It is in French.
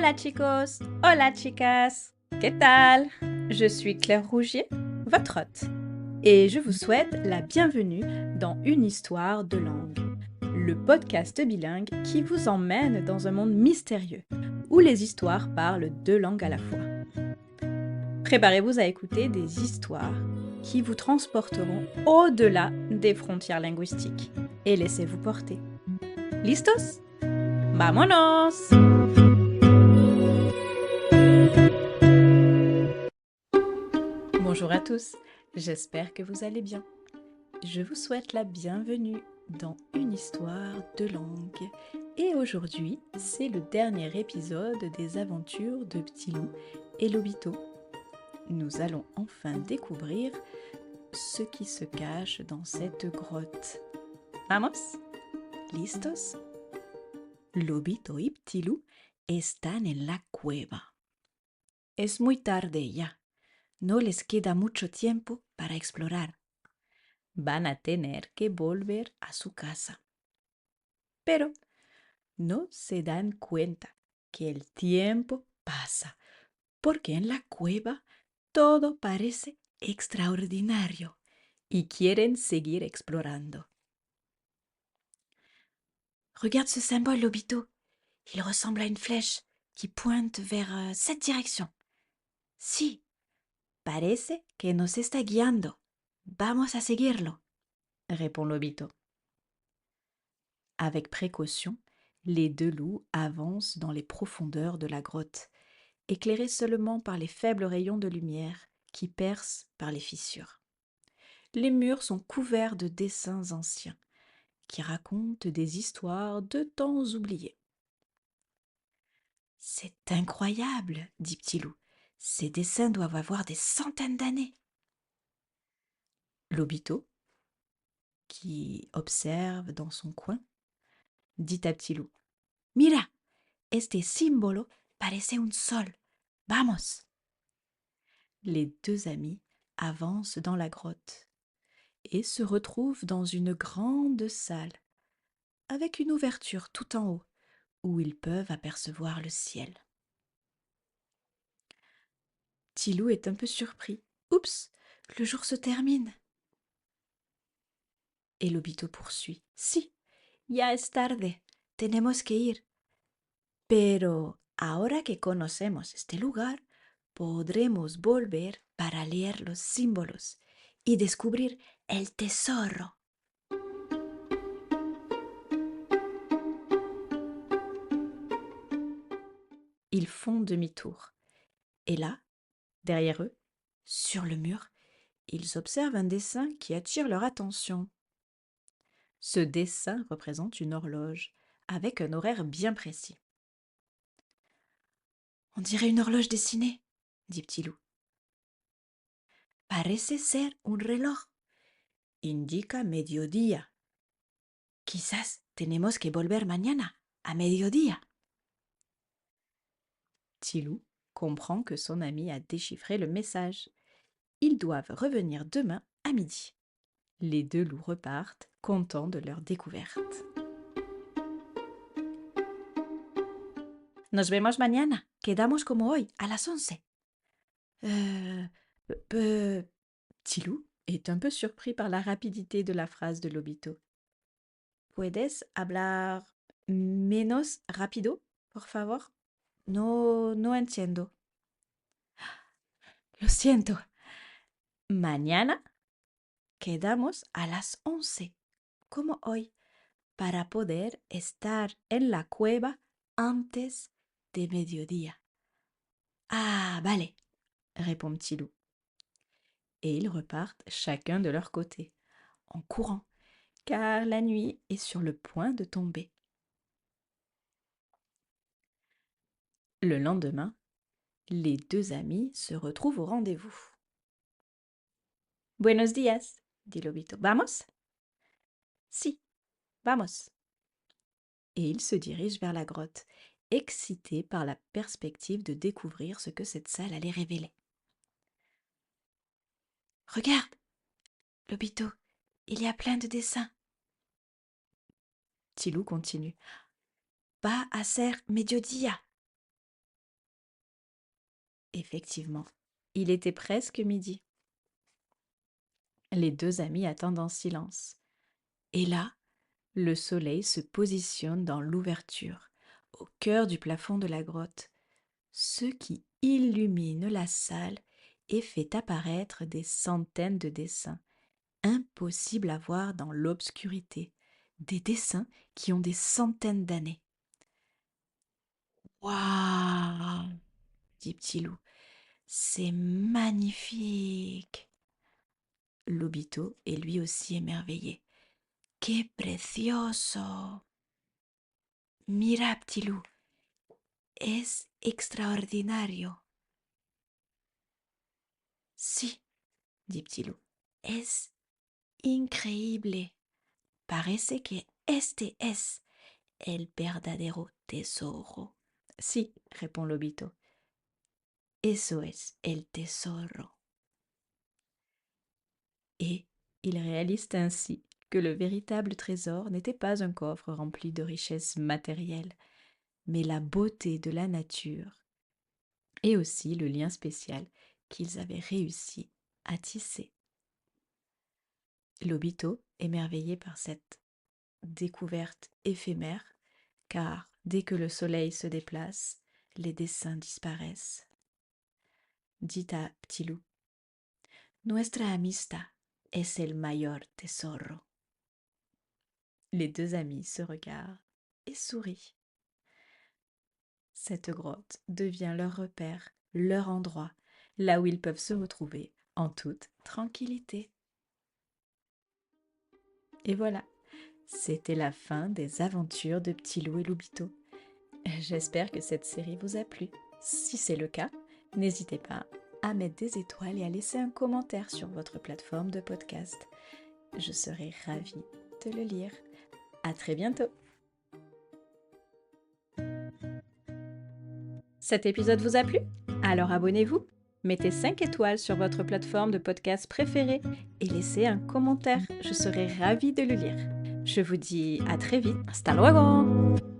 Hola chicos, hola chicas, ¿qué tal? Je suis Claire Rougier, votre hôte, et je vous souhaite la bienvenue dans Une histoire de langue, le podcast bilingue qui vous emmène dans un monde mystérieux, où les histoires parlent deux langues à la fois. Préparez-vous à écouter des histoires qui vous transporteront au-delà des frontières linguistiques, et laissez-vous porter. ¿Listos? ¡Vámonos! Bonjour à tous, j'espère que vous allez bien. Je vous souhaite la bienvenue dans Une histoire de langue. Et aujourd'hui, c'est le dernier épisode des aventures de Petit Loup et Lobito. Nous allons enfin découvrir ce qui se cache dans cette grotte. ¿Vamos? ¿Listos? Lobito y Petit Loup están en la cueva. Es muy tarde ya. No les queda mucho tiempo para explorar. Van a tener que volver a su casa. Pero no se dan cuenta que el tiempo pasa, porque en la cueva todo parece extraordinario y quieren seguir explorando. Regarde ce symbole, Lobito. Il ressemble à une flèche qui pointe vers cette direction. Sí, parece que nos está guiando. Vamos a seguirlo, répond Lobito. Avec précaution, les deux loups avancent dans les profondeurs de la grotte, éclairés seulement par les faibles rayons de lumière qui percent par les fissures. Les murs sont couverts de dessins anciens qui racontent des histoires de temps oubliés. « C'est incroyable, dit Petit Loup. Ces dessins doivent avoir des centaines d'années. » Lobito, qui observe dans son coin, dit à Petit Loup. « Mira, este símbolo parece un sol. Vamos !» Les deux amis avancent dans la grotte et se retrouvent dans une grande salle avec une ouverture tout en haut où ils peuvent apercevoir le ciel. Tilou est un peu surpris. Oups, le jour se termine. Et Lobito poursuit. Si, ya es tarde, tenemos que ir. Pero ahora que conocemos este lugar, podremos volver para leer los símbolos y descubrir el tesoro. Ils font demi-tour. Et là, derrière eux, sur le mur, ils observent un dessin qui attire leur attention. Ce dessin représente une horloge avec un horaire bien précis. « On dirait une horloge dessinée, » dit Petit Loup. « Parece ser un reloj. Indica mediodía. Quizás tenemos que volver mañana, a mediodía. » Petit Loup comprend que son ami a déchiffré le message. Ils doivent revenir demain à midi. Les deux loups repartent, contents de leur découverte. Nos vemos mañana. Quedamos como hoy, a las 11. Petit Loup est un peu surpris par la rapidité de la phrase de Lobito. ¿Puedes hablar menos rápido, por favor? No entiendo. Lo siento. Mañana quedamos a las 11, como hoy, para poder estar en la cueva antes de mediodía. Ah, vale, répond Petit Loup. Et ils repartent chacun de leur côté, en courant, car la nuit est sur le point de tomber. Le lendemain, les deux amis se retrouvent au rendez-vous. Buenos días, dit Lobito. ¿Vamos? Si, vamos. Et ils se dirigent vers la grotte, excités par la perspective de découvrir ce que cette salle allait révéler. Regarde, Lobito, il y a plein de dessins. Tilou continue. Va a ser mediodía. Effectivement, il était presque midi. Les deux amis attendent en silence. Et là, le soleil se positionne dans l'ouverture, au cœur du plafond de la grotte, ce qui illumine la salle et fait apparaître des centaines de dessins, impossibles à voir dans l'obscurité, des dessins qui ont des centaines d'années. Waouh, dit Petit Loup, c'est magnifique. Lobito est lui aussi émerveillé. ¡Qué precioso! Mira, Petit Loup, es extraordinario. Sí, dit Petit Loup, es increíble. Parece que este es el verdadero tesoro. Sí, répond Lobito. Eso es el tesoro. Et ils réalisent ainsi que le véritable trésor n'était pas un coffre rempli de richesses matérielles, mais la beauté de la nature et aussi le lien spécial qu'ils avaient réussi à tisser. Lobito, émerveillé par cette découverte éphémère, car dès que le soleil se déplace, les dessins disparaissent, dit à Petit Loup: Nuestra amistad es el mayor tesoro. Les deux amis se regardent et sourient. Cette grotte devient leur repère, leur endroit, là où ils peuvent se retrouver en toute tranquillité. Et voilà, c'était la fin des aventures de Petit Loup et Lobito. J'espère que cette série vous a plu. Si c'est le cas, n'hésitez pas à mettre des étoiles et à laisser un commentaire sur votre plateforme de podcast. Je serai ravie de le lire. À très bientôt. Cet épisode vous a plu? Alors abonnez-vous, mettez 5 étoiles sur votre plateforme de podcast préférée et laissez un commentaire. Je serai ravie de le lire. Je vous dis à très vite. Hasta luego!